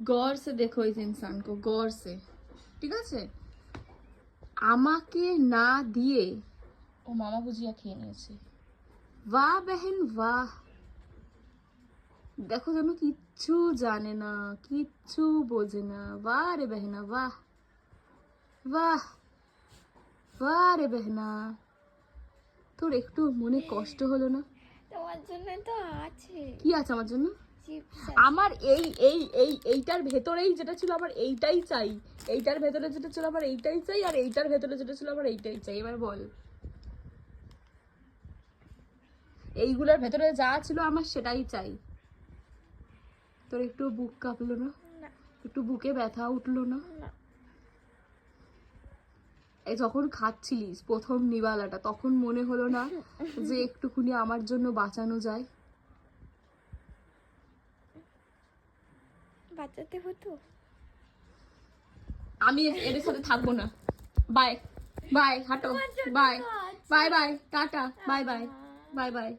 गौर से देखो इस इंसान को, गौर से, ঠিক আছে? আমাকে না দিয়ে ও মামা ভুজিয়া খেয়ে নিয়েছে। বাহ বেহেন বাহ, দেখো যেন কিচ্ছু জানে না, কিচ্ছু বোঝে না। বাহ রে বেহনা বাহ, বাহ বাহ রে বেহনা, তোর একটু মনে কষ্ট হলো না? তোমার জন্য তো আছে। কি আছে আমার জন্য? চিপস। আমার এই এই এই এইটার ভেতরেই যেটা ছিল আমার এইটাই চাই, এইটার ভেতরে যেটা ছিল আমার এইটাই চাই, আর এইটার ভেতরে যেটা ছিল আমার এইটাই চাই। এবার বল, এইগুলোর ভেতরে যা ছিল আমার সেটাই চাই। তোর একটু বুক কাঁপলো না? একটু বুকে ব্যথা উঠলো না? এই যখন খাচ্ছিলিস প্রথম নিবালাটা, তখন মনে হলো না যে একটুখানি আমার জন্য বাঁচানো যায়? বাঁচাতে হতো। আমি এদের সাথে থাকবো না। বাই বাই, হাঁটো, bye bye bye, tata, bye bye, bye bye.